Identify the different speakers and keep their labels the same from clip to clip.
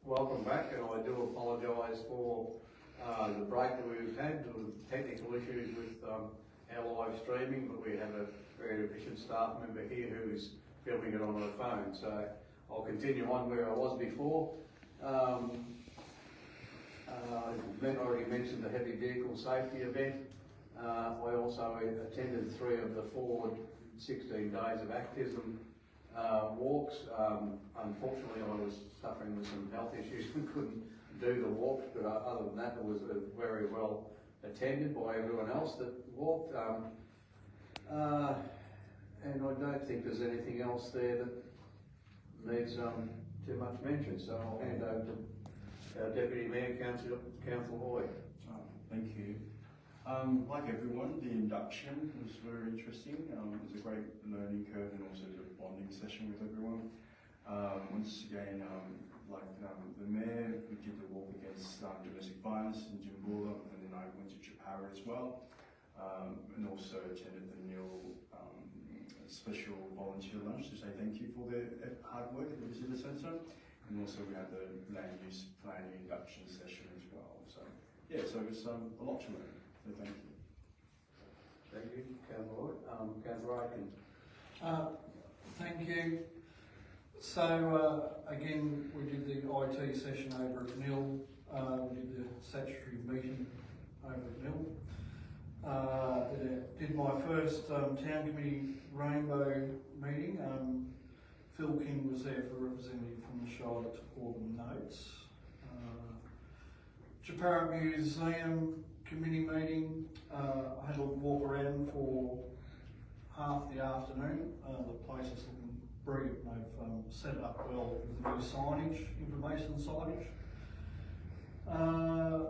Speaker 1: welcome back, and I do apologise for the break that we've had, the technical issues with our live streaming, but we have a very efficient staff member here who is filming it on her phone. So I'll continue on where I was before. Glenn already mentioned the heavy vehicle safety event. I also attended 3 of the 4 16 days of activism walks. Unfortunately, I was suffering with some health issues and couldn't do the walks, but other than that, it was very well attended by everyone else that walked. And I don't think there's anything else there that needs too much mention. So I'll hand over to our Deputy Mayor, Councillor Hoy.
Speaker 2: Thank you. Like everyone, the induction was very interesting. It was a great learning curve and also a bonding session with everyone. Once again, the Mayor, we did the walk against domestic violence in Jimbula, and then I went to Chapara as well, and also attended the NIL special volunteer lunch to say thank you for their hard work at the Visitor Centre. And also we had the land use planning induction session as well. So yeah, so it was a lot to learn. So thank you.
Speaker 1: Thank you, Councillor. Councillor Aitken.
Speaker 3: Thank you. So again, we did the IT session over at NIL. We did the statutory meeting over at NIL. Did my first town committee rainbow meeting. Phil King was there for a representative from the Shire that took all the notes. Chapara Museum committee meeting. I had a walk around for half the afternoon. The place is looking brilliant. They've set it up well with the new signage, information signage.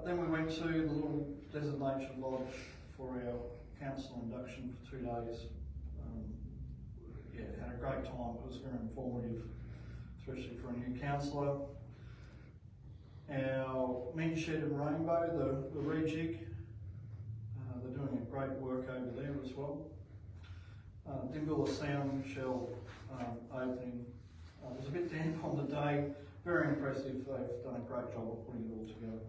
Speaker 3: Then we went to the little Desert Nature Lodge for our council induction for 2 days. Yeah, had a great time. It was very informative, especially for a new councillor. Our men's shed and rainbow, the rejig, they're doing a great work over there as well. Dimbula Sound Shell opening. It was a bit damp on the day. Very impressive. They've done a great job of putting it all together.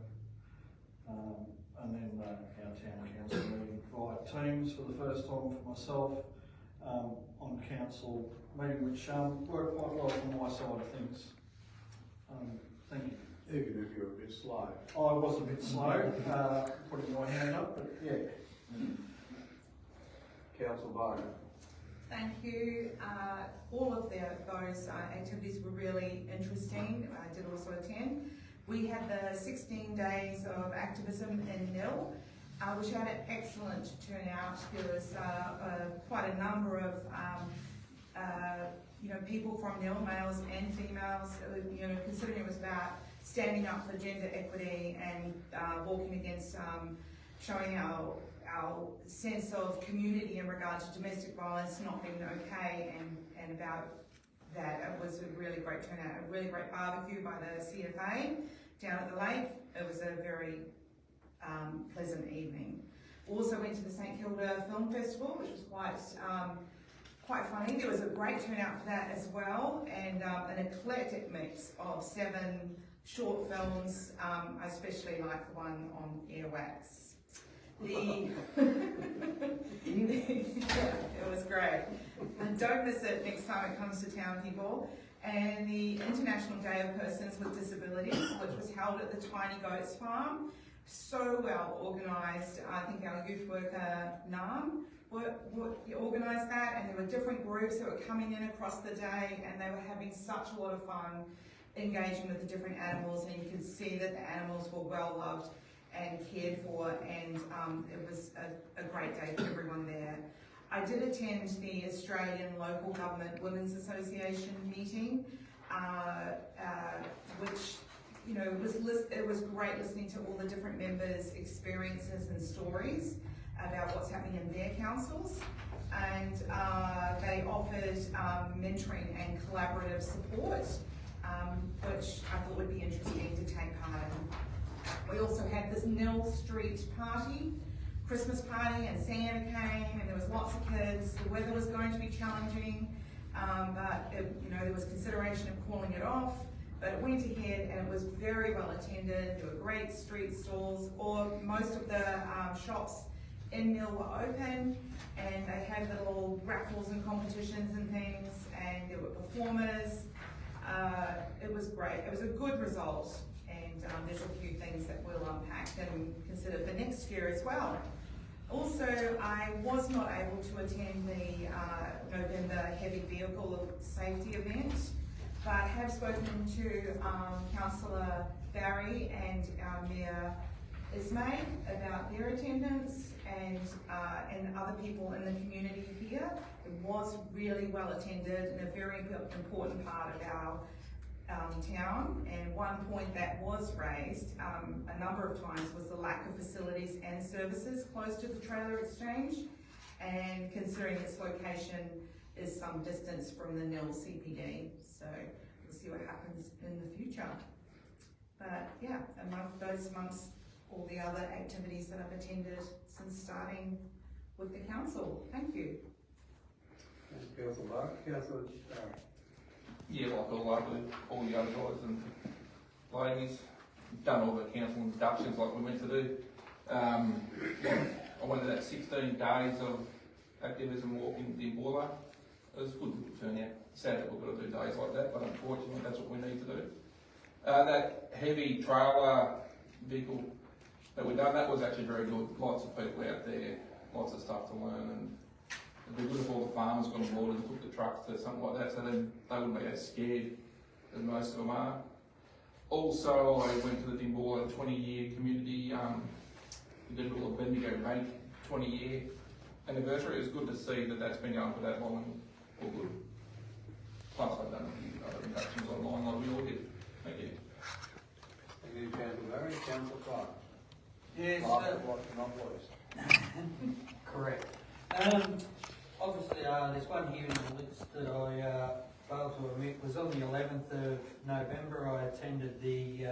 Speaker 3: And then our town council meeting via Teams for the first time for myself on council meeting, which worked quite well from my side of things. Thank you.
Speaker 1: Even if you're a bit slow.
Speaker 3: I was a bit slow putting my hand up, but yeah.
Speaker 1: Councillor Barker.
Speaker 4: Thank you. All of those activities were really interesting. I did also attend. We had the 16 days of activism in NIL, which had an excellent turnout. There was quite a number of people from NIL, males and females. Considering it was about standing up for gender equity and walking against, showing our sense of community in regard to domestic violence not being okay, and about that. It was a really great turnout, a really great barbecue by the CFA down at the lake. It was a very pleasant evening. Also went to the St Kilda Film Festival, which was quite funny. There was a great turnout for that as well, and an eclectic mix of 7 short films. I especially like the one on earwax. It was great. And don't miss it next time it comes to town, people. And the International Day of Persons with Disabilities, which was held at the Tiny Goats Farm. So well organised. I think our youth worker, Nam, organised that, and there were different groups that were coming in across the day, and they were having such a lot of fun engaging with the different animals, and you could see that the animals were well loved and cared for, and it was a great day for everyone there. I did attend the Australian Local Government Women's Association meeting, which it was great listening to all the different members' experiences and stories about what's happening in their councils, and they offered mentoring and collaborative support, which I thought would be interesting to take part in. We also had this NIL Street party, Christmas party, and Santa came, and there was lots of kids. The weather was going to be challenging, but there was consideration of calling it off. But it went ahead and it was very well attended. There were great street stalls, or most of the shops in Mill were open, and they had little raffles and competitions and things, and there were performers. It was great. It was a good result, and there's a few things that we'll unpack and consider for next year as well. Also, I was not able to attend the November heavy vehicle safety event, but have spoken to Councillor Barry and Mayor Ismay about their attendance and other people in the community here. It was really well attended and a very important part of our town. And one point that was raised a number of times was the lack of facilities and services close to the trailer exchange, and considering its location is some distance from the Nil CPD. So we'll see what happens in the future. But yeah, amongst all the other activities that I've attended since starting with the council. Thank you.
Speaker 1: Thanks, Councillor Barker. Councillor
Speaker 5: Yeah, like all the other guys and ladies, done all the council inductions like we meant to do. I went to that 16 days of activism walk in Dimbola. It was a good turnout. Sad that we've got to do days like that, but unfortunately that's what we need to do. That heavy trailer vehicle that we done, that was actually very good. Lots of people out there, lots of stuff to learn, and it'd be good if all the farmers got on board and took the trucks to something like that, so then they wouldn't be as scared as most of them are. Also, I went to the Dimbola 20-year community, we did a little Bendigo Bank 20-year anniversary. It was good to see that that's been going for that long and all good. Plus I've done a few other inductions online like we all did. Thank you.
Speaker 1: Thank you, Councillor Barry. Councillor Clark.
Speaker 6: Yes,
Speaker 1: Not voice.
Speaker 6: correct. Obviously, there's one here in the list that I failed to omit. Was on the 11th of November. I attended the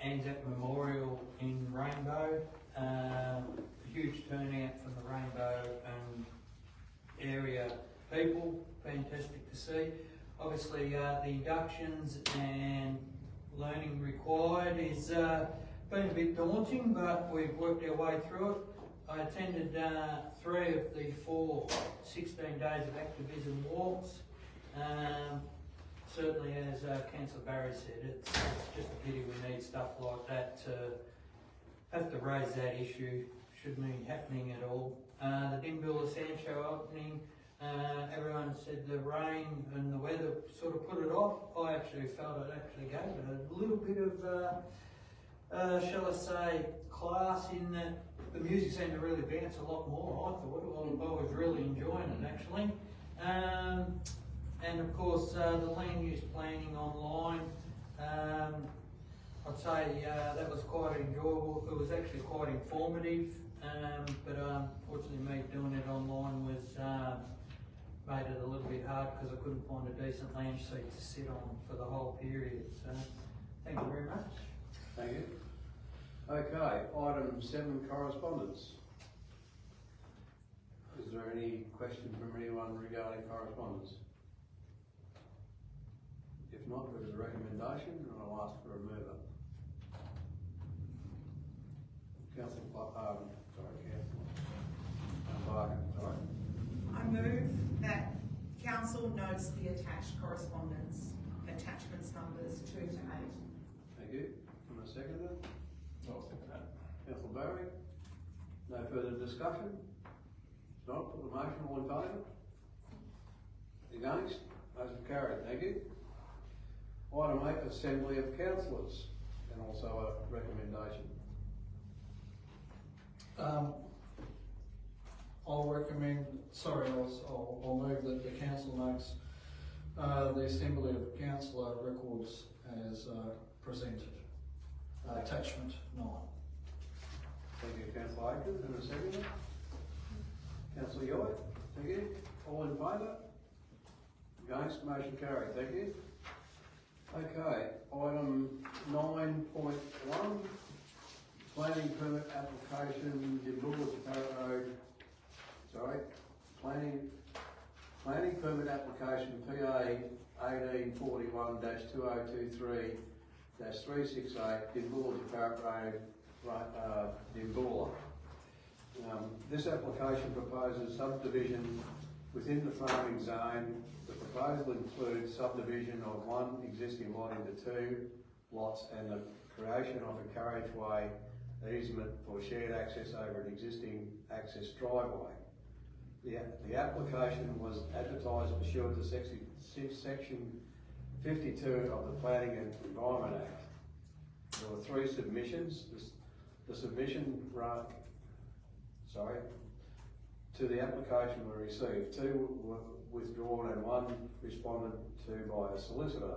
Speaker 6: Anzac Memorial in Rainbow. Huge turnout from the Rainbow and area people. Fantastic to see. Obviously, the inductions and learning required is been a bit daunting, but we've worked our way through it. I attended 3 of the 4 16 days of activism walks. Certainly, as Councillor Barry said, it's just a pity we need stuff like that to have to raise that issue. Shouldn't be happening at all. The Dimbula Sand Show opening, everyone said the rain and the weather sort of put it off. I actually felt it actually gave it a little bit of, shall I say, class in that the music seemed to really bounce a lot more. I thought I was really enjoying it actually. And of course, the land use planning online. I'd say that was quite enjoyable. It was actually quite informative, but unfortunately, me doing it online was made it a little bit hard because I couldn't find a decent land seat to sit on for the whole period. So, thank you very much.
Speaker 1: Thank you. Okay, item 7, correspondence. Is there any question from anyone regarding correspondence? If not, there is a recommendation, and I'll ask for a mover. Councillor Barker, sorry.
Speaker 4: I move that council notes the attached correspondence, attachments numbers 2 to 8.
Speaker 1: Thank you. Can I second it?
Speaker 5: I'll second that.
Speaker 1: Councillor Barry. No further discussion? If not, put the motion. All in favour? Against? Motion carried. Thank you. Item 8, Assembly of Councillors, and also a recommendation.
Speaker 3: I'll recommend, I'll move that the council makes the Assembly of Councillor records as presented. Attachment 9.
Speaker 1: Thank you, Councillor Aikens, and a second. Councillor Yoy, thank you. All in favour? Against? Motion carried. Thank you. Okay, item 9.1, planning permit application, Dimbula Road, planning planning permit application PA 1841-2023-368 Dimboola Park Road, Dimboola. This application proposes subdivision within the farming zone. The proposal includes subdivision of one existing lot into two lots and the creation of a carriageway easement for shared access over an existing access driveway. The application was advertised pursuant to section 52 of the Planning and Environment Act. There were 3 submissions. The submission to the application were received. 2 were withdrawn and 1 responded to by a solicitor.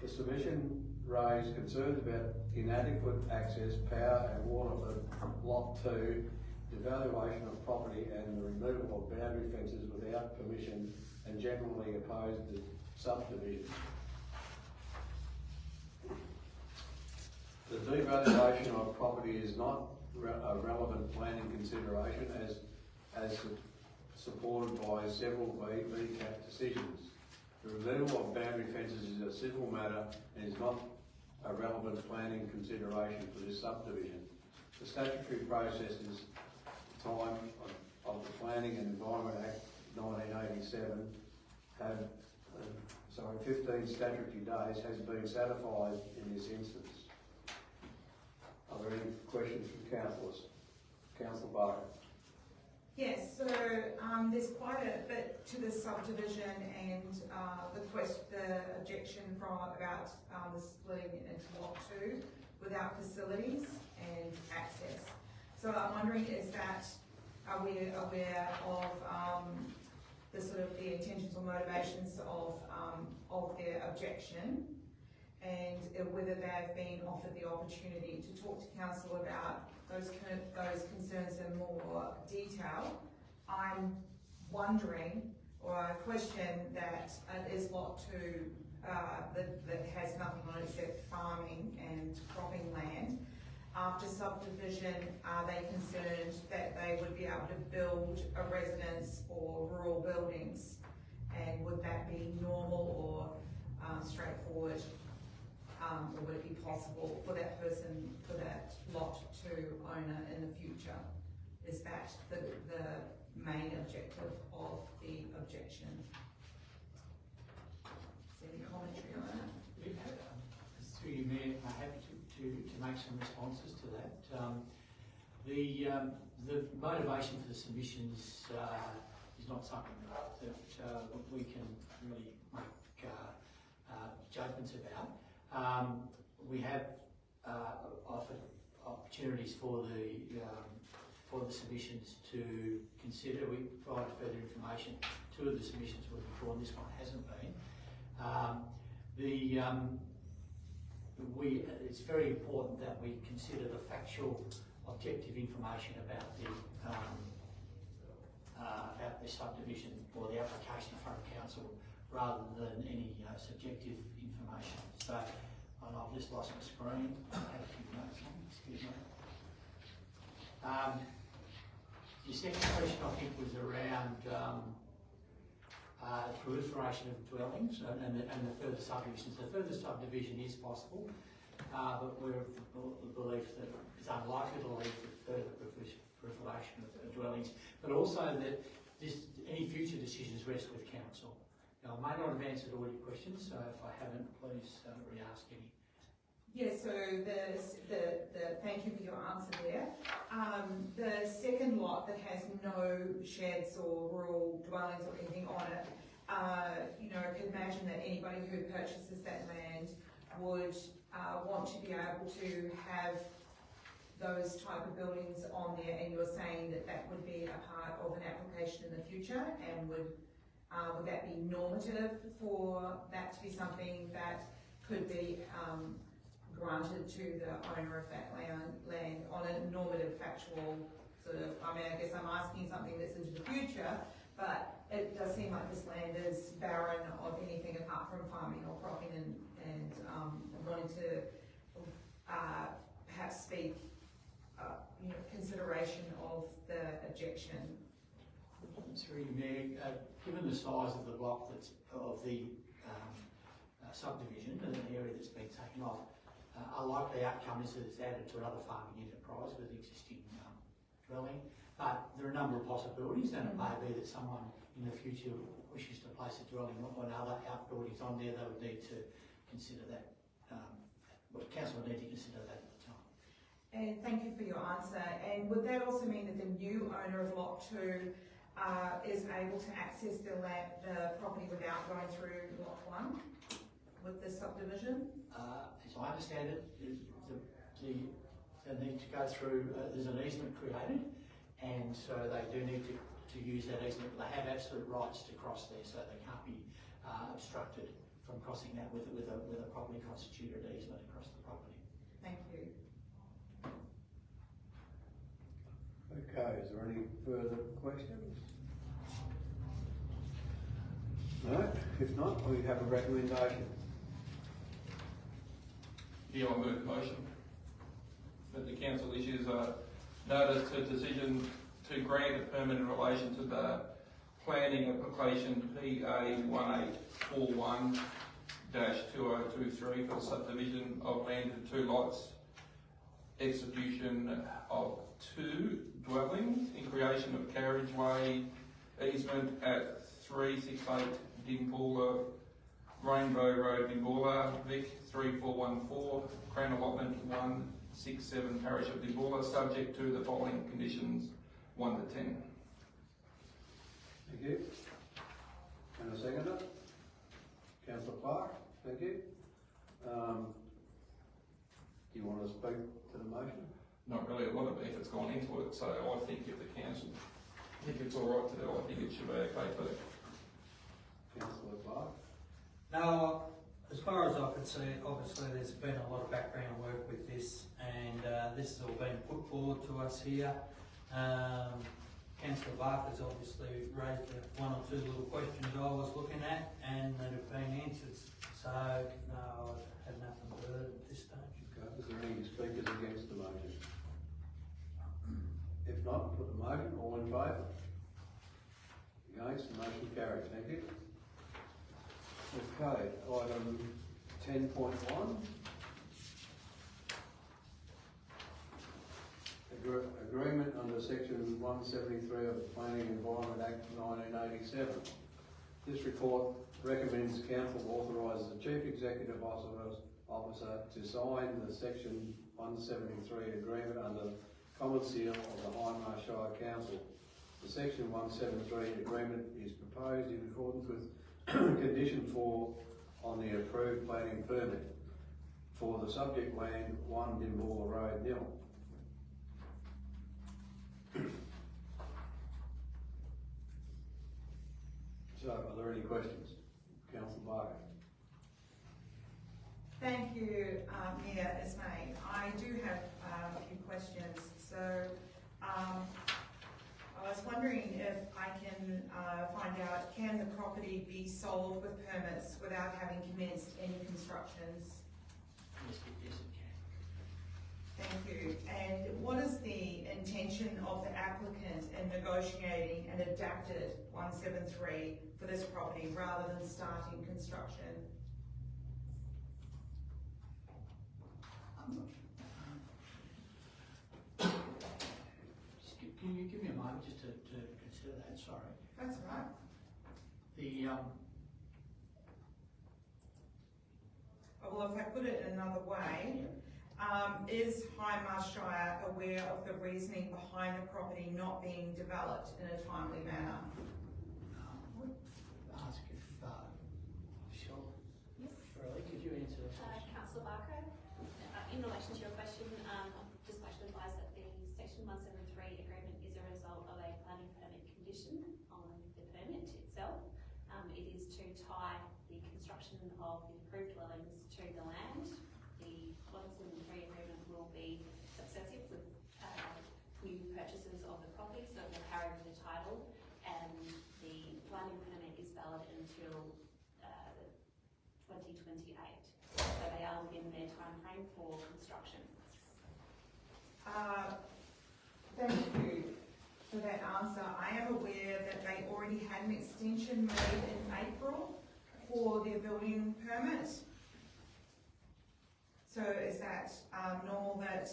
Speaker 1: The submission raised concerns about inadequate access, power and water for Lot 2, devaluation of property and the removal of boundary fences without permission, and generally opposed the subdivision. The devaluation of property is not a relevant planning consideration as supported by several VCAT decisions. The removal of boundary fences is a civil matter and is not a relevant planning consideration for this subdivision. The statutory process is time of the Planning and Environment Act 1987 have 15 statutory days has been satisfied in this instance. Are there any questions from councillors? Councillor Barker.
Speaker 4: Yes, so there's quite a bit to the subdivision and the objection from about the splitting into Lot 2 without facilities and access. So I'm wondering, are we aware of the sort of the intentions or motivations of their objection, and whether they've been offered the opportunity to talk to council about those concerns in more detail? I'm wondering, or I question that is Lot 2 that has nothing on it except farming and cropping land. After subdivision, are they concerned that they would be able to build a residence or rural buildings? And would that be normal or straightforward? Or would it be possible for that person, for that Lot 2 owner in the future? Is that the main objective of the objection? Is there any commentary on that?
Speaker 7: Through you, Mayor, I'm happy to make some responses to that. The motivation for the submissions is not something that we can really make judgments about. We have offered opportunities for the submissions to consider. We provided further information. 2 of the submissions were withdrawn. This one hasn't been. It's very important that we consider the factual, objective information about the subdivision or the application in front of council, rather than any subjective information. So, and I've just lost my screen. I had a few notes on, excuse me. Your second question, I think, was around proliferation of dwellings and the further subdivisions. The further subdivision is possible, but we're of the belief that it's unlikely to lead to further proliferation of dwellings, but also that any future decisions rest with council. Now, I may not have answered all your questions, so if I haven't, please re-ask any.
Speaker 4: Yeah, so thank you for your answer there. The second lot that has no sheds or rural dwellings or anything on it, you know, I can imagine that anybody who purchases that land would want to be able to have those type of buildings on there, and you're saying that that would be a part of an application in the future, and would that be normative for that to be something that could be granted to the owner of that land on a normative, factual sort of, I mean, I guess I'm asking something that's into the future, but it does seem like this land is barren of anything apart from farming or cropping, and wanting to perhaps speak, consideration of the objection.
Speaker 7: Through you, Mayor, given the size of the block of the subdivision and the area that's been taken off, a likely outcome is that it's added to another farming enterprise with existing dwelling. But there are a number of possibilities, and it may be that someone in the future wishes to place a dwelling or other outbuildings on there. They would need to consider that. Council would need to consider that at the time.
Speaker 4: And thank you for your answer. And would that also mean that the new owner of Lot 2 is able to access the property without going through Lot 1 with this subdivision?
Speaker 7: As I understand it, they need to go through, there's an easement created, and so they do need to use that easement. They have absolute rights to cross there, so they can't be obstructed from crossing that with a properly constituted easement across the property.
Speaker 4: Thank you.
Speaker 1: Okay, is there any further questions? No? If not, we have a recommendation.
Speaker 5: Yeah, I move the motion that the council issues a notice to decision to grant a permit in relation to the planning application PA 1841-2023 for the subdivision of land into 2 lots, execution of 2 dwellings in creation of carriageway easement at 368 Dimboola, Rainbow Road, Dimboola, Vic 3414, Crown Allotment 167, Parish of Dimboola, subject to the following conditions 1 to 10.
Speaker 1: Thank you. And a seconder? Councillor Clark, thank you. Do you want to speak to the motion?
Speaker 5: Not really a lot of effort's gone into it, so I think if the council think it's all right to do, I think it should be okay for them.
Speaker 1: Councillor Clark?
Speaker 6: Now, as far as I can see, obviously there's been a lot of background work with this, and this has all been put forward to us here. Councillor Barker's obviously raised 1 or 2 little questions I was looking at, and that have been answered. So, no, I have nothing further at this stage.
Speaker 1: Okay, is there any speakers against the motion? If not, put the motion, all in favour? Against, the motion carried, thank you. Okay, item 10.1. Agreement under section 173 of the Planning and Environment Act 1987. This report recommends council authorise the Chief Executive Officer to sign the section 173 agreement under common seal of the Hindmarsh Shire Council. The section 173 agreement is proposed in accordance with condition 4 on the approved planning permit for the subject land 1 Dimboola Road, Nil. So, are there any questions? Councillor Barker.
Speaker 4: Thank you, Mayor Ismay. I do have a few questions. So, I was wondering if I can find out, can the property be sold with permits without having commenced any constructions?
Speaker 7: Yes, it can.
Speaker 4: Thank you. And what is the intention of the applicant in negotiating an adapted 173 for this property rather than starting construction?
Speaker 7: I'm not sure. Can you give me a moment just to consider that? Sorry.
Speaker 4: That's right. Well, if I put it another way, is Hindmarsh Shire aware of the reasoning behind the property not being developed in a timely manner?
Speaker 7: I would ask if, sure.
Speaker 8: Yes.
Speaker 7: Shirley, could you answer that question?
Speaker 8: Councillor Barker, in relation to your question, I'd just like to advise that the section 173 agreement is a result of a planning permit condition on the permit itself. It is to tie the construction of the approved dwellings to the land. The 173 agreement will be successive with new purchases of the property, so it will carry over the title, and the planning permit is valid until 2028. So they are within their time frame for construction.
Speaker 4: Thank you. for that answer. I am aware that they already had an extension made in April for their building permit. So is that normal that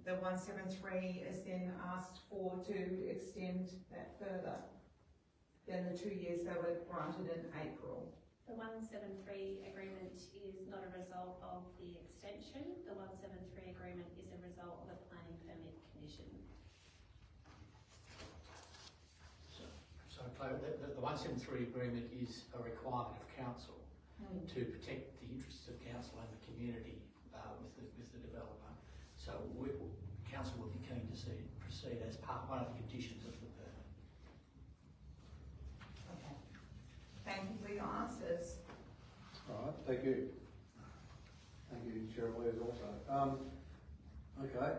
Speaker 4: the 173 is then asked for to extend that further than the 2 years they were granted in April?
Speaker 8: The 173 agreement is not a result of the extension. The 173 agreement is a result of a planning permit condition.
Speaker 7: So Claire, the 173 agreement is a requirement of council to protect the interests of council and the community with the developer. So council will be keen to see it proceed as one of the conditions of the permit.
Speaker 4: Okay. Thank you for your answers.
Speaker 1: All right, thank you. Thank you, Cheryl Lees also. Okay,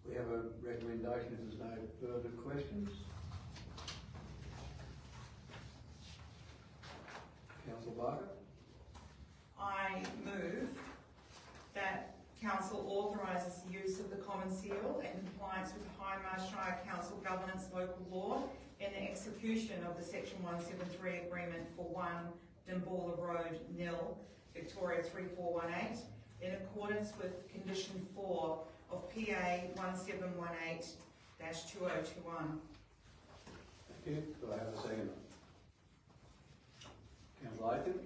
Speaker 1: we have a recommendation if there's no further questions. Councillor Barker?
Speaker 4: I move that council authorises the use of the common seal in compliance with the Hindmarsh Shire Council Governance Local Law in the execution of the Section 173 agreement for 1 Dimboola Road, Nil, Victoria 3418, in accordance with Condition 4 of PA 1718-2021.
Speaker 1: Thank you. Do I have a second? Councillor Aiken,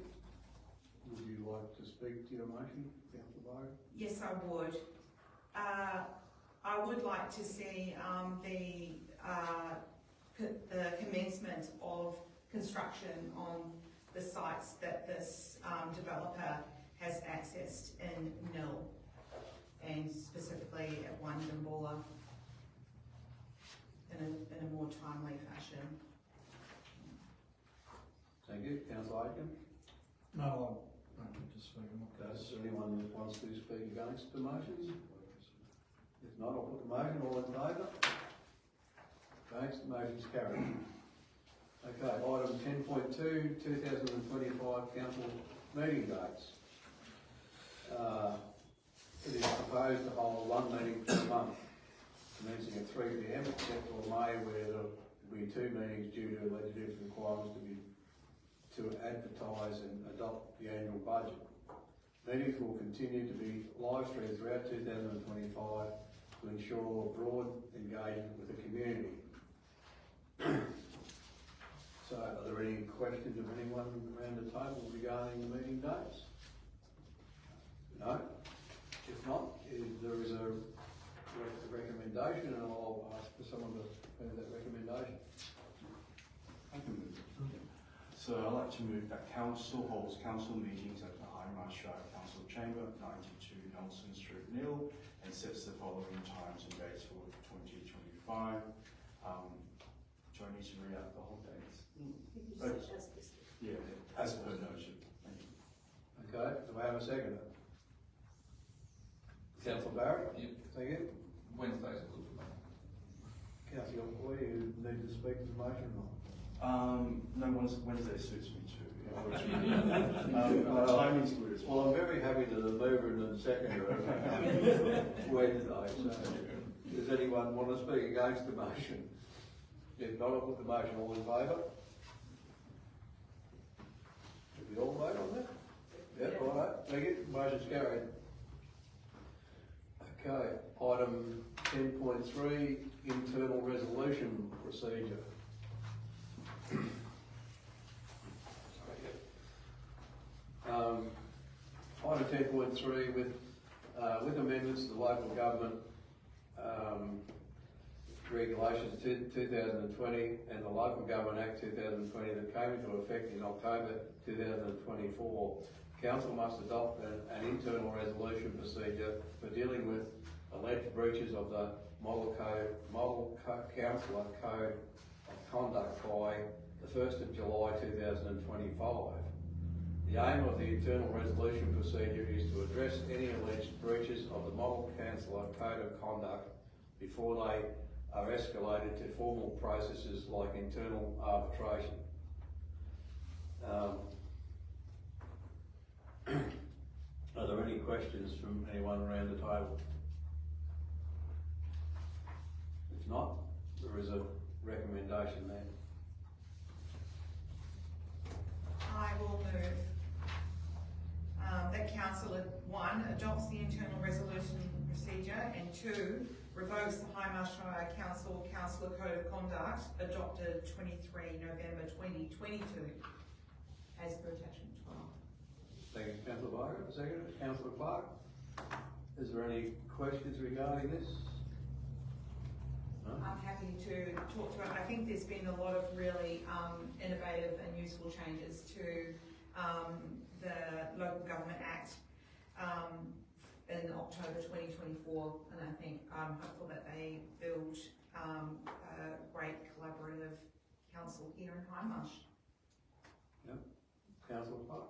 Speaker 1: would you like to speak to your motion, Councillor Barker?
Speaker 4: Yes, I would. I would like to see the commencement of construction on the sites that this developer has accessed in Nil, and specifically at 1 Dimboola, in a more timely fashion.
Speaker 1: Thank you. Councillor Aiken?
Speaker 3: No, I'm just speaking.
Speaker 1: Okay, is there anyone that wants to speak against the motion? If not, I'll put the motion. All in favour? Against, the motion's carried. Okay, item 10.2, 2025 council meeting dates. It is proposed to hold one meeting per month, commencing at 3 p.m, except for May, where there will be 2 meetings due to legislative requirements to advertise and adopt the annual budget. Meetings will continue to be live streamed throughout 2025 to ensure broad engagement with the community. So, are there any questions of anyone around the table regarding the meeting dates? No? If not, there is a recommendation, and I'll ask for someone to move that recommendation.
Speaker 2: I can move. So I'd like to move that council holds council meetings at the Hindmarsh Shire Council Chamber, 92 Nelson Street, Nil, and sets the following times and dates for 2025. Do I need to read out the whole dates? Yeah, as per notion. Thank you.
Speaker 1: Okay, do I have a seconder? Councillor Barrett?
Speaker 5: Yep.
Speaker 1: Thank you.
Speaker 5: Wednesdays are good for me.
Speaker 1: Councillor Boy, you need to speak to the motion or not?
Speaker 2: No, Wednesday suits me too. Timing's good as well.
Speaker 1: Well, I'm very happy to the mover and the seconder of Wednesday. So, does anyone want to speak against the motion? If not, I'll put the motion. All in favour? Did we all vote on that? Yep, all right. Thank you. Motion's carried. Okay, item 10.3, internal resolution procedure. Item 10.3 with amendments to the local government regulations 2020 and the Local Government Act 2020 that came into effect in October 2024, Council must adopt an internal resolution procedure for dealing with alleged breaches of the Model Councillor Code of Conduct by the 1st of July 2025. The aim of the internal resolution procedure is to address any alleged breaches of the Model Councillor Code of Conduct before they are escalated to formal processes like internal arbitration. Are there any questions from anyone around the table? If not, there is a recommendation then?
Speaker 4: I will move that council, one, adopts the internal resolution procedure, and two, revokes the Hindmarsh Shire Councillor Code of Conduct adopted 23 November 2022 as per attachment 12.
Speaker 1: Thank you, Councillor Barker. Second, Councillor Clark. Is there any questions regarding this? No?
Speaker 4: I'm happy to talk to it. I think there's been a lot of really innovative and useful changes to the Local Government Act in October 2024, and I think I'm hopeful that they build a great collaborative council here in Hindmarsh.
Speaker 1: Yep. Councillor Clark.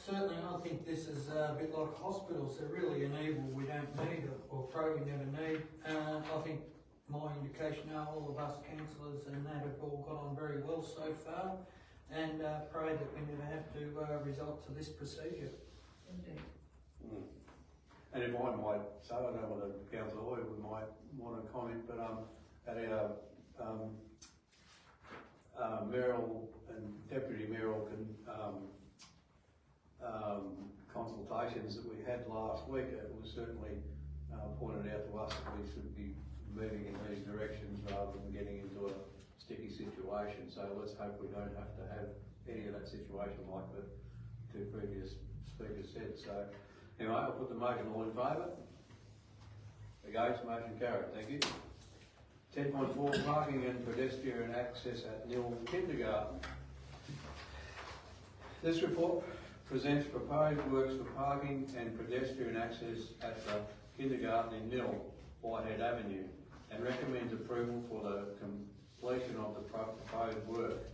Speaker 6: Certainly, I think this is a bit like hospitals. They're really an evil we don't need, or pro we never need. I think my indication are all of us councillors and that have all got on very well so far, and pray that we never have to resort to this procedure.
Speaker 4: Indeed.
Speaker 1: And if I might say, I don't know whether Councillor Hoy might want to comment, but at our mayoral and deputy mayoral consultations that we had last week, it was certainly pointed out to us that we should be moving in these directions rather than getting into a sticky situation. So let's hope we don't have to have any of that situation like the two previous speakers said. So anyway, I'll put the motion. All in favour? Against? Motion carried. Thank you. 10.4 Parking and pedestrian access at Nil Kindergarten. This report presents proposed works for parking and pedestrian access at the kindergarten in Nil, Whitehead Avenue, and recommends approval for the completion of the proposed work.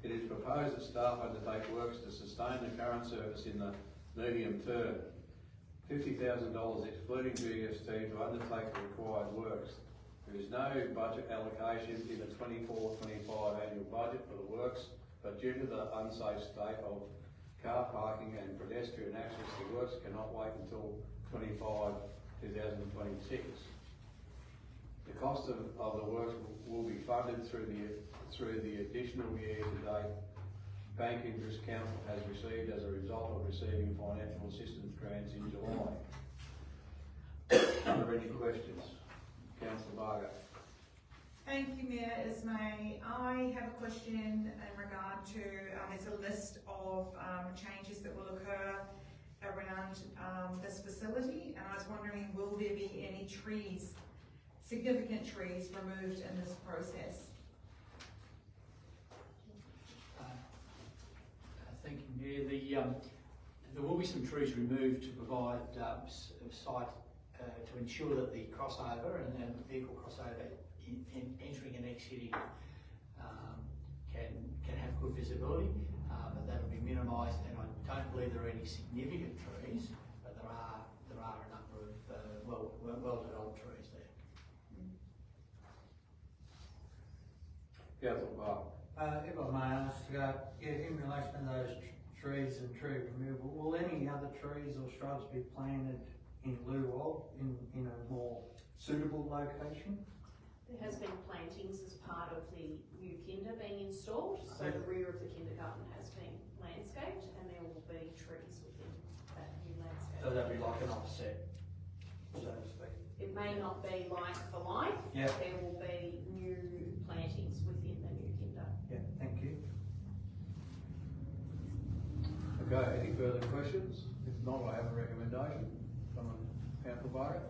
Speaker 1: It is proposed that staff undertake works to sustain the current service in the medium term. $50,000 excluding GST to undertake the required works. There is no budget allocation in the 24-25 annual budget for the works, but due to the unsafe state of car parking and pedestrian access, the works cannot wait until 2026. The cost of the works will be funded through the additional year-to-date bank interest council has received as a result of receiving financial assistance grants in July. Are there any questions? Councillor Barger.
Speaker 4: Thank you, Mayor Ismay. I have a question in regard to, there's a list of changes that will occur around this facility, and I was wondering, will there be any trees, significant trees removed in this process?
Speaker 7: Thank you, Mayor. There will be some trees removed to provide site to ensure that the crossover and the vehicle crossover in entering and exiting can have good visibility, but that will be minimised. And I don't believe there are any significant trees, but there are a number of well-developed trees there.
Speaker 1: Councillor Barger.
Speaker 6: If I may ask, in relation to those trees and tree removal, will any other trees or shrubs be planted in lieu of, in a more suitable location?
Speaker 8: There has been plantings as part of the new kinder being installed, so the rear of the kindergarten has been landscaped, and there will be trees within that new landscape.
Speaker 7: So that'd be like an offset, so to speak.
Speaker 8: It may not be like for like,
Speaker 7: Yeah.
Speaker 8: there will be new plantings within the new kinder.
Speaker 6: Yeah, thank you.
Speaker 1: Okay, any further questions? If not, I have a recommendation from Councillor Barger.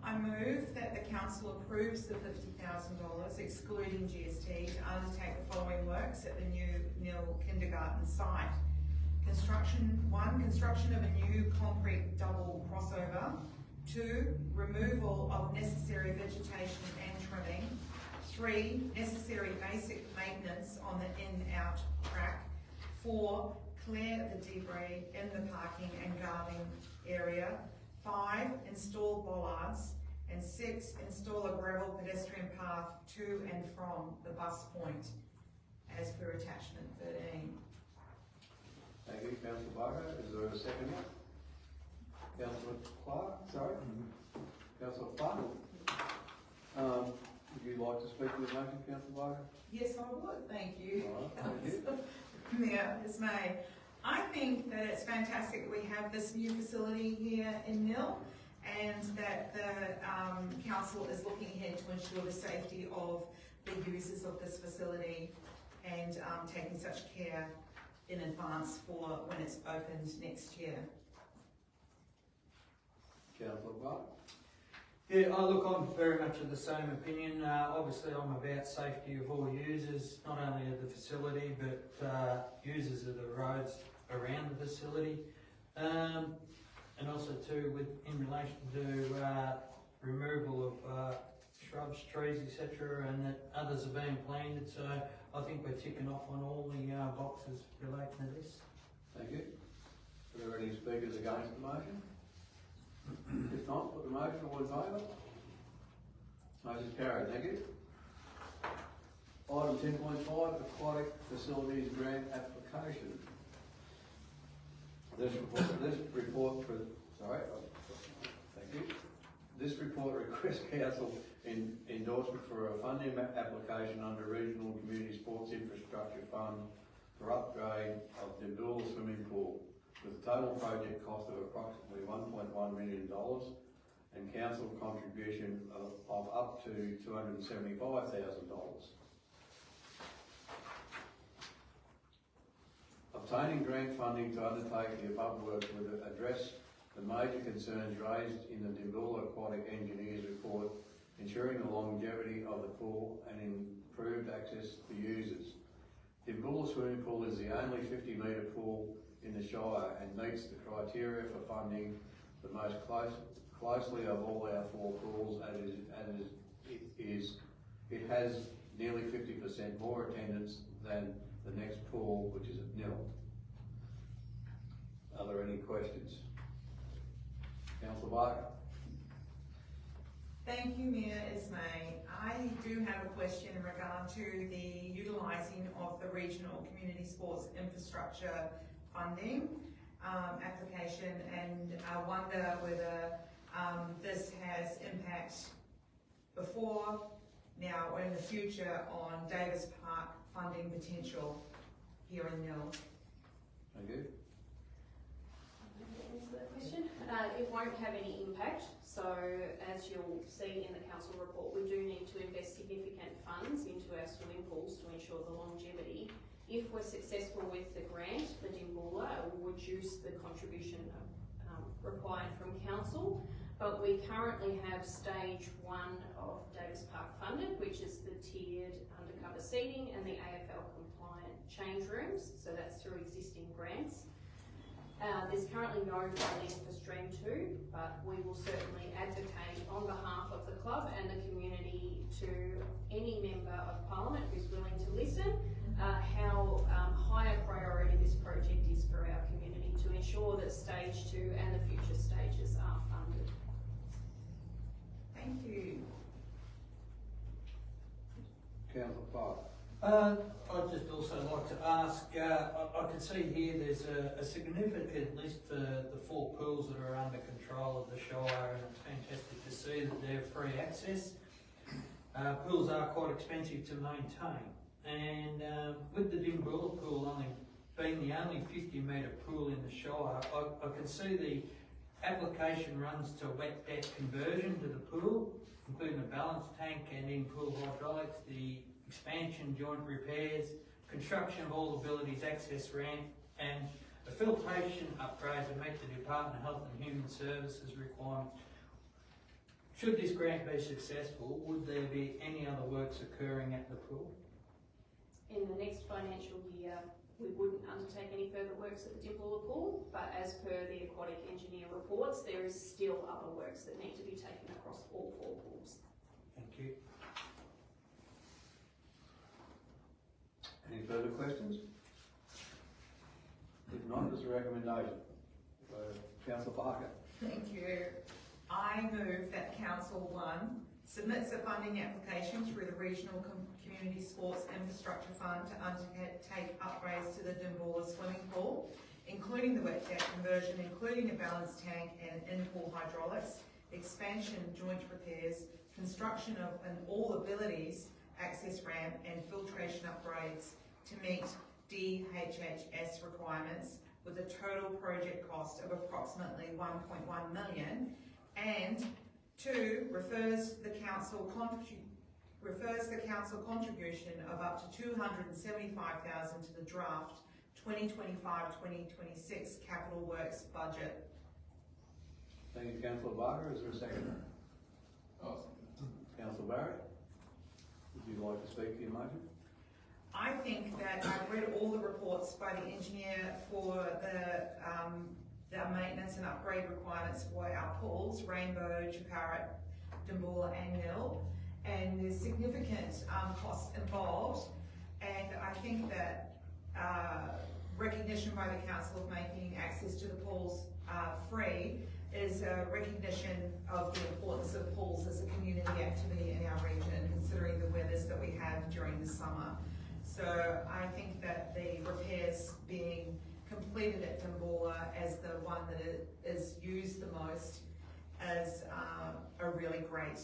Speaker 4: I move that the council approves the $50,000 excluding GST to undertake the following works at the new Nil Kindergarten site. Construction of a new concrete double crossover. 2, removal of necessary vegetation and trimming. 3, necessary basic maintenance on the in-out track. 4, clear the debris in the parking and guarding area. 5, install bollards. And 6, install a gravel pedestrian path to and from the bus point as per attachment 13.
Speaker 1: Thank you, Councillor Barger. Is there a second? Councillor Clark, sorry. Councillor Clark. Would you like to speak to the motion, councillor Barker?
Speaker 4: Yes, I would, thank you.
Speaker 1: All right, thank you.
Speaker 4: Yeah, it's May. I think that it's fantastic that we have this new facility here in Mill, and that the council is looking ahead to ensure the safety of the users of this facility, and taking such care in advance for when it's opened next year.
Speaker 1: Councillor Barker?
Speaker 6: Yeah, look, I'm very much of the same opinion. Obviously, I'm about safety of all users, not only of the facility, but users of the roads around the facility. And also too, in relation to removal of shrubs, trees, etc., and that others are being planted. So I think we're ticking off on all the boxes relating to this.
Speaker 1: Thank you. Are there any speakers against the motion? If not, put the motion, all in favour? Motion carried, thank you. Item 10.5, aquatic facilities grant application. This report This report requests council endorsement for a funding application under Regional Community Sports Infrastructure Fund for upgrade of the Dimboola swimming pool, with a total project cost of approximately $1.1 million and council contribution of up to $275,000. Obtaining grant funding to undertake the above work would address the major concerns raised in the Dimboola Aquatic Engineers Report, ensuring the longevity of the pool and improved access to users. Dimboola swimming pool is the only 50-metre pool in the Shire and meets the criteria for funding the most closely of all our 4 pools, and it has nearly 50% more attendance than the next pool, which is at nil. Are there any questions? Councillor Barker?
Speaker 4: Thank you, Mayor Ismay. I do have a question in regard to the utilising of the Regional Community Sports Infrastructure Funding application, and I wonder whether this has impact before, now, or in the future on Davis Park funding potential here in Mill.
Speaker 1: Thank you.
Speaker 8: Answer that question. It won't have any impact. So as you'll see in the council report, we do need to invest significant funds into our swimming pools to ensure the longevity. If we're successful with the grant, the Dimboola, it will reduce the contribution required from council. But we currently have stage 1 of Davis Park funded, which is the tiered undercover seating and the AFL compliant change rooms. So that's through existing grants. There's currently no funding for Stream 2, but we will certainly advocate on behalf of the club and the community to any member of Parliament who's willing to listen how high a priority this project is for our community, to ensure that Stage 2 and the future stages are funded.
Speaker 4: Thank you.
Speaker 1: Councillor Clark?
Speaker 6: I'd just also like to ask, I can see here there's a significant, at least for the 4 pools that are under control of the Shire, and it's fantastic to see that they're free access. Pools are quite expensive to maintain, and with the Dimboola pool only being the only 50-metre pool in the Shire, I can see the application runs to wet deck conversion to the pool, including a balance tank and in-pool hydraulics, the expansion, joint repairs, construction of all abilities, access ramp, and a filtration upgrade to meet the Department of Health and Human Services requirements. Should this grant be successful, would there be any other works occurring at the pool?
Speaker 8: In the next financial year, we wouldn't undertake any further works at the Dimboola pool, but as per the aquatic engineer reports, there is still other works that need to be taken across all 4 pools.
Speaker 6: Thank you.
Speaker 1: Any further questions? If not, there's a recommendation. Councillor Barker?
Speaker 4: Thank you. I move that Council 1 submits a funding application through the Regional Community Sports Infrastructure Fund to undertake upgrades to the Dimboola swimming pool, including the wet deck conversion, including a balance tank and in-pool hydraulics, expansion, joint repairs, construction of an all-abilities access ramp and filtration upgrades to meet DHHS requirements with a total project cost of approximately 1.1 million, and 2, refers the council contribution of up to 275,000 to the draft 2025-2026 capital works budget.
Speaker 1: Thank you, Councillor Barker. Is there a second? Councillor Barrett, would you like to speak to your motion?
Speaker 4: I think that I've read all the reports by the engineer for the maintenance and upgrade requirements for our pools, Rainbow, Chuparat, Dambulla and Mill, and there's significant costs involved, and I think that recognition by the council of making access to the pools free is a recognition of the importance of pools as a community activity in our region, considering the weathers that we have during the summer. So I think that the repairs being completed at Dambulla as the one that is used the most as a really great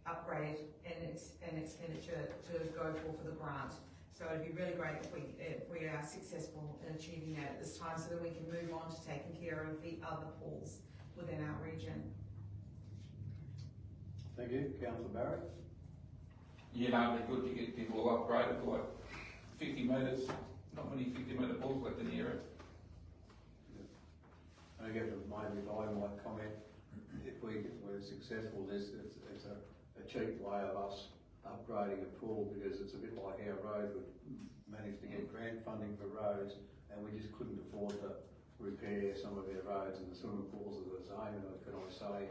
Speaker 4: upgrade and expenditure to go for the grant. So it'd be really great if we are successful in achieving that at this time, so that we can move on to taking care of the other pools within our region.
Speaker 1: Thank you, Councillor Barrett.
Speaker 5: You know, it'd be good to get people all upgraded to like 50 metres, not many 50-metre pools left in the area.
Speaker 1: I guess maybe I might comment, if we're successful in this, it's a cheap way of us upgrading a pool, because it's a bit like our road. We managed to get grant funding for roads, and we just couldn't afford to repair some of our roads, and the swimming pools are the same. And can I say,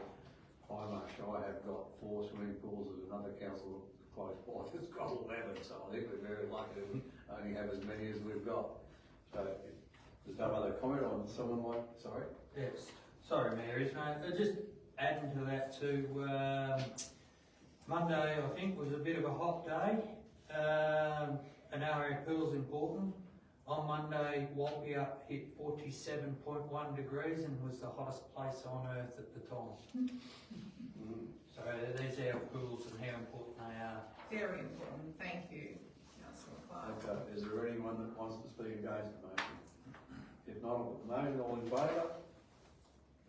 Speaker 1: Hindmarsh Shire have got 4 swimming pools, and another council close by that's got 11, so I think we're very lucky that we only have as many as we've got. So there's no other comment on someone like, sorry?
Speaker 6: Yes, sorry Mayor, just adding to that too, Monday I think was a bit of a hot day. An area pool is important. On Monday, Walpia hit 47.1 degrees and was the hottest place on earth at the time. So there's our pools and how important they are.
Speaker 4: Very important, thank you, Councillor Clark.
Speaker 1: Okay, is there anyone that wants to speak against the motion? If not, I'll put the motion. All in favour?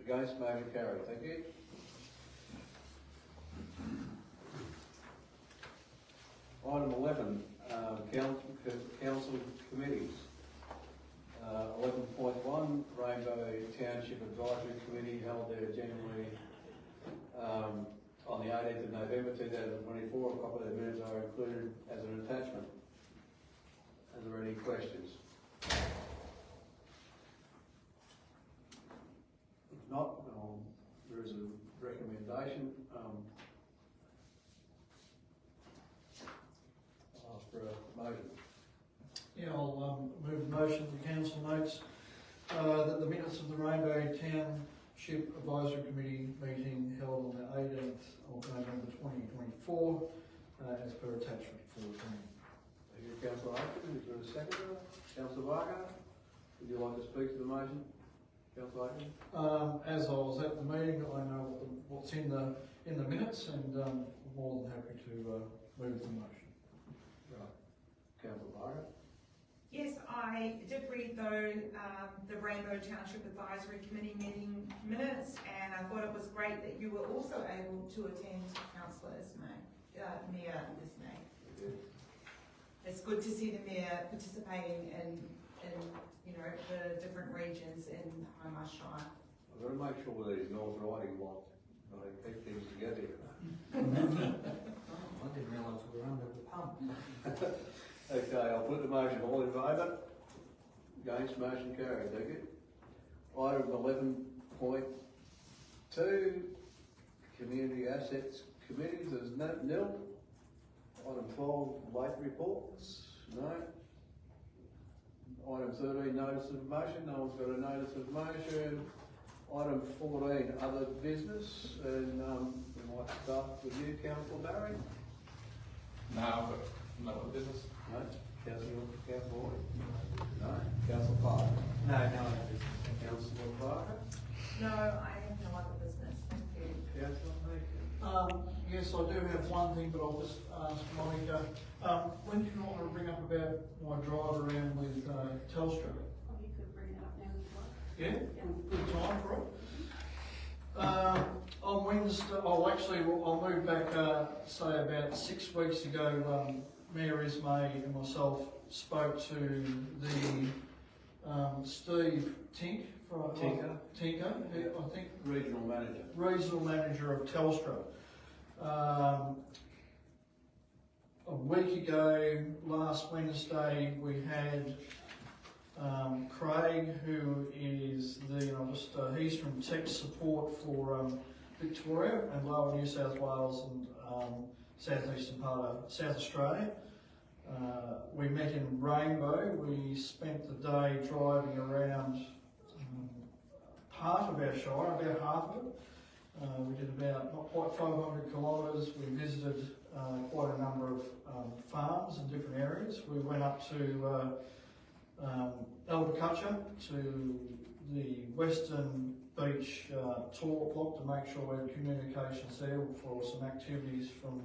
Speaker 1: Against, motion carried. Thank you. Item 11, council committees. 11.1, Rainbow Township Advisory Committee held their January on the 18th of November 2024. A copy of the minutes are included as an attachment. Are there any questions? If not, there is a recommendation. I'll ask for a motion.
Speaker 3: Yeah, I'll move the motion the council notes that the minutes of the Rainbow Township Advisory Committee meeting held on the 18th of November 2024 as per attachment 14.
Speaker 1: Thank you, Councillor Aiken. Is there a seconder? Councillor Varga, would you like to speak to the motion? Councillor Aiken?
Speaker 3: As I was at the meeting, I know what's in the minutes, and I'm more than happy to move the motion.
Speaker 1: Right. Councillor Varga?
Speaker 4: Yes, I did read though the Rainbow Township Advisory Committee meeting minutes, and I thought it was great that you were also able to attend, Councillor Mayor Ismay. It's good to see the Mayor participating in the different regions in Hindmarsh Shire.
Speaker 1: I've got to make sure that he's North Riding lot, not keep things together.
Speaker 6: I didn't realise we were under the pump.
Speaker 1: Okay, I'll put the motion. All in favour? Against, motion carried. Thank you. Item 11.2, Community Assets Committees, there's nil. Item 12, late reports, no. Item 13, notice of motion, no one's got a notice of motion. Item 14, other business, and we might start with you, Councillor Barry.
Speaker 5: No, but no other business.
Speaker 1: No. Councillor Ward? No. Councillor Parker?
Speaker 6: No.
Speaker 1: Councillor Parker?
Speaker 4: No, I have no other business, thank you.
Speaker 1: Councillor Aiken?
Speaker 3: Yes, I do have one thing, but I'll just ask Monica. When do you want to bring up about my drive around with Telstra?
Speaker 8: Oh, you could bring it up now as well.
Speaker 3: Yeah, good time for it. On Wednesday, I'll move back, say about 6 weeks ago, Mayor Ismay and myself spoke to the Steve Tinker, I think. Regional Manager of Telstra. A week ago, last Wednesday, we had Craig, who is he's from tech support for Victoria and Lower New South Wales and southeastern part of South Australia. We met in Rainbow. We spent the day driving around part of our shire, about half of it. We did about not quite 500 kilometres. We visited quite a number of farms in different areas. We went up to Albacutcha, to the Western Beach tour block to make sure we had communications there for some activities from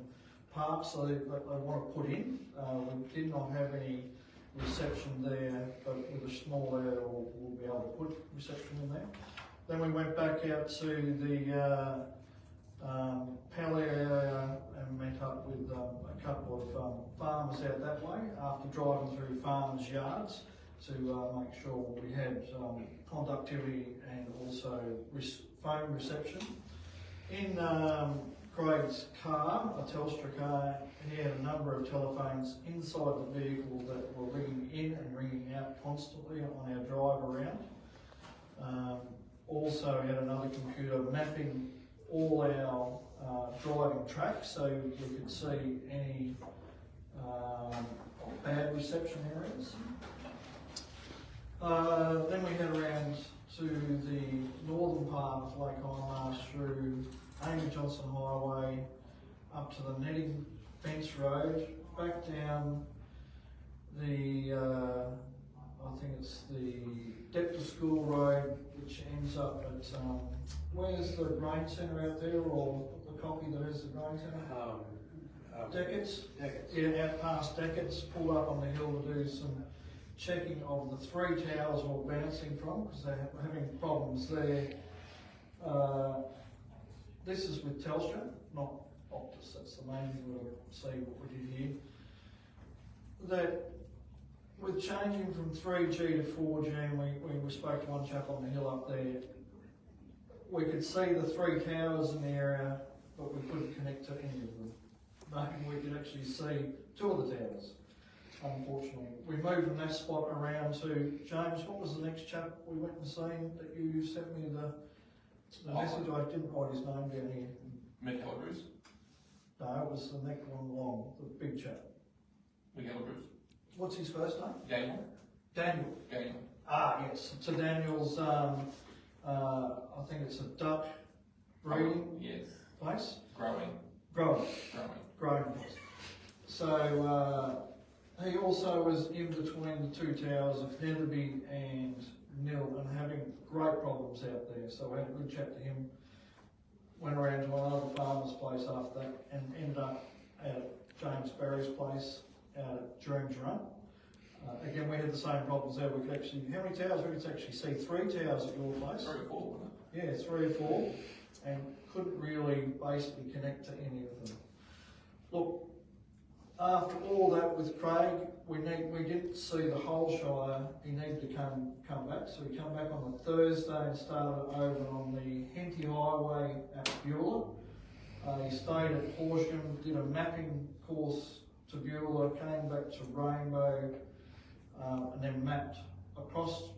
Speaker 3: parks they want to put in. We did not have any reception there, but with a small area we'll be able to put reception in there. Then we went back out to the Pally area and met up with a couple of farmers out that way after driving through farmers' yards to make sure we had conductivity and also phone reception. In Craig's car, a Telstra car, he had a number of telephones inside the vehicle that were ringing in and ringing out constantly on our drive around. Also had another computer mapping all our driving tracks so we could see any bad reception areas. Then we head around to the northern part of Lake Hindmarsh through Amy Johnson Highway up to the Netting Fence Road, back down the, I think it's the Deptford School Road, which ends up at, where's the grain centre out there, or the copy that has the grain centre? Decades? Yeah, out past Decades, pulled up on the hill to do some checking of the 3 towers we're bouncing from, because they're having problems there. This is with Telstra, not Optus. That's the main thing we'll see what we did here. That with changing from 3G to 4G, and we spoke to one chap on the hill up there, we could see the 3 towers in the area, but we couldn't connect to any of them. Maybe we could actually see 2 of the towers, unfortunately. We moved from that spot around to, James, what was the next chap we went and seen that you sent me the message? I didn't write his name down here.
Speaker 5: Miguel Bruce.
Speaker 3: No, it was the next one along, the big chap.
Speaker 5: Miguel Bruce.
Speaker 3: What's his first name?
Speaker 5: Daniel.
Speaker 3: Daniel. Ah, yes. To Daniel's, I think it's a duck breeding place. Growing place. So he also was in between the 2 towers of Netherby and Nil and having great problems out there. So we had a good chat to him. Went around to another farmer's place after that and ended up at James Barry's place out at Dreams Run. Again, we had the same problems there. We could actually, how many towers? We could actually see 3 towers at your place.
Speaker 5: 3 or 4, wasn't it?
Speaker 3: Yeah, 3 or 4, and couldn't really basically connect to any of them. Look, after all that with Craig, we didn't see the whole Shire. He needed to come back, so he came back on the Thursday and started over on the Henty Highway at Beulah. He stayed at Horsham, did a mapping course to Beulah, came back to Rainbow, and then mapped across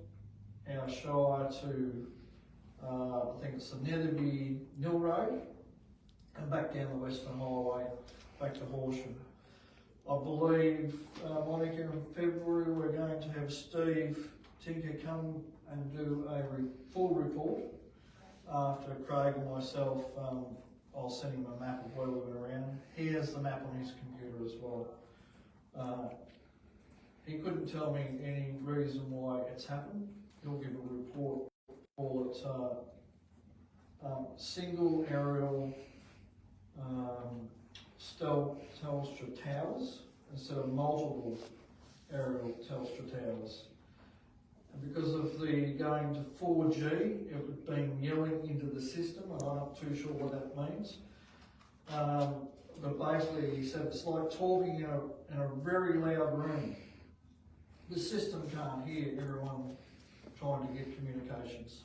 Speaker 3: our Shire to, I think it's the Netherby Nil Road, and back down the Western Highway, back to Horsham. I believe, Monica, in February we're going to have Steve Tinker come and do a full report. After Craig and myself, I'll send him a map of where we went around. He has the map on his computer as well. He couldn't tell me any reason why it's happened. He'll give a report. Call it single aerial Telstra towers instead of multiple aerial Telstra towers. And because of the going to 4G, it would be yelling into the system, and I'm not too sure what that means. But basically, he said it's like talking in a very loud room. The system can't hear everyone trying to get communications.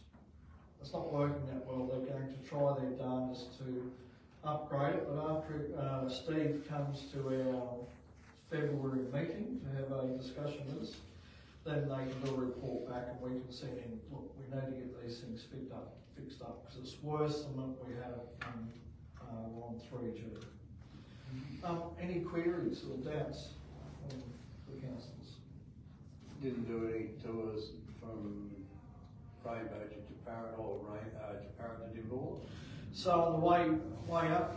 Speaker 3: It's not working that well. They're going to try their darndest to upgrade it, but after Steve comes to our February meeting to have a discussion with us, then they can do a report back and we can send in, look, we need to get these things fixed up, because it's worse than what we have on 3G. Any queries or doubts from the councillors?
Speaker 1: Didn't do any tours from Rainbow to Parrot or Parrot to Dimble.
Speaker 3: So on the way up,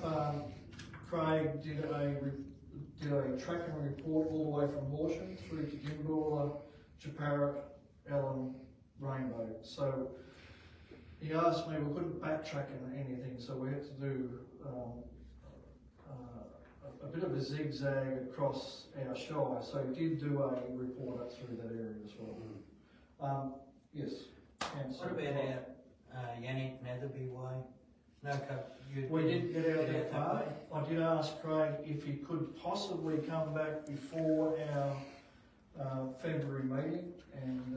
Speaker 3: Craig did a tracking report all the way from Horsham through to Gimbula, Parrot, Ellen, Rainbow. So he asked me, we couldn't backtrack anything, so we had to do a bit of a zigzag across our shire. So he did do a report up through that area as well. Yes.
Speaker 6: What about Yannick Netherby Way? No,
Speaker 3: we didn't get out that far. I did ask Craig if he could possibly come back before our February meeting, and he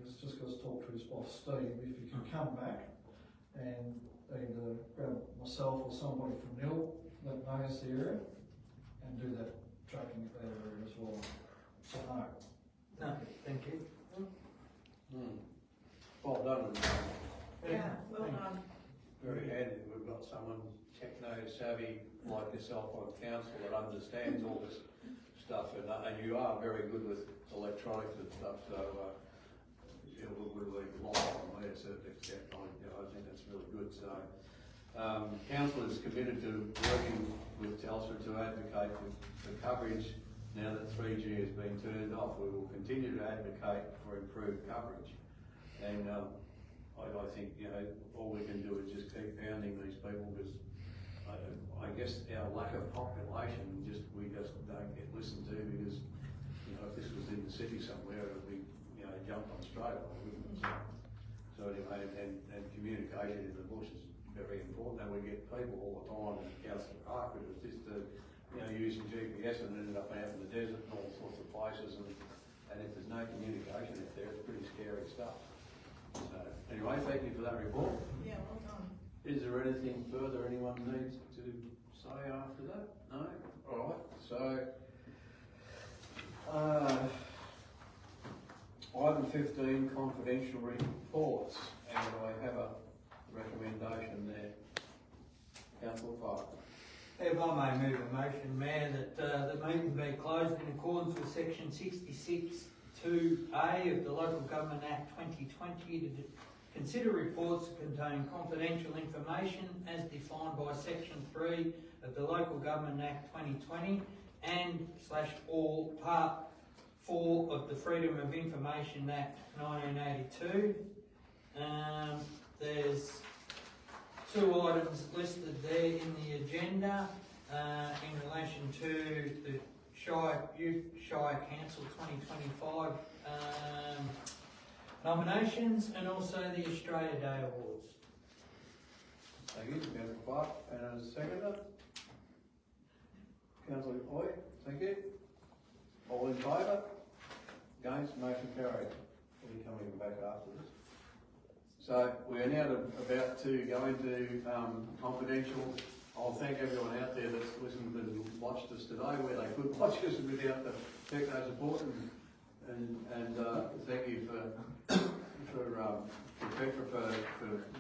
Speaker 3: was just going to talk to his boss Steve if he could come back and either grab myself or somebody from NIL that knows the area and do that tracking at that area as well. So
Speaker 6: No, thank you.
Speaker 1: Well done.
Speaker 4: Yeah, well done.
Speaker 1: Very handy. We've got someone techno savvy like yourself on council that understands all this stuff, and you are very good with electronics and stuff. So it will be lost on me to a certain extent. I think that's really good. So council is committed to working with Telstra to advocate for coverage now that 3G has been turned off. We will continue to advocate for improved coverage, and I think, all we can do is just keep pounding these people, because I guess our lack of population, we just don't get listened to, because, if this was in the city somewhere, it would be, jumped on straight away, wouldn't it? So anyway, and communication in the bush is very important, and we get people all the time in Council Park who was just, using GPS and ended up out in the desert and all sorts of places, and if there's no communication out there, it's pretty scary stuff. So, anyway, thank you for that report.
Speaker 4: Yeah, well done.
Speaker 1: Is there anything further anyone needs to say after that? No? Alright, so item 15, confidential reports, and I have a recommendation there. Councillor Farr.
Speaker 6: If I may move a motion, Mayor, that the meeting be closed in accordance with section 66(2)A of the Local Government Act 2020 to consider reports containing confidential information as defined by section 3 of the Local Government Act 2020 and /or part 4 of the Freedom of Information Act 1982. There's two items listed there in the agenda in relation to the Youth Shire Council 2025 nominations, and also the Australia Day Awards.
Speaker 1: Thank you, Councillor Farr. And a seconder? Councillor Hoy, thank you. All in favour? Against? Motion carried. We'll be coming back after this. So we are now about to go into confidential. I'll thank everyone out there that's listened and watched us today, where they could watch us without the techno support, and thank you for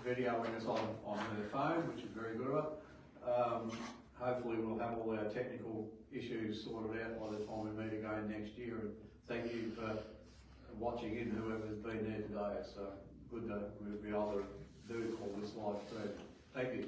Speaker 1: videoing us on her phone, which is very good of her. Hopefully we'll have all our technical issues sorted out by the time we meet again next year. And thank you for watching in, whoever's been there today. It's good that we'll be able to do all this live stream. Thank you.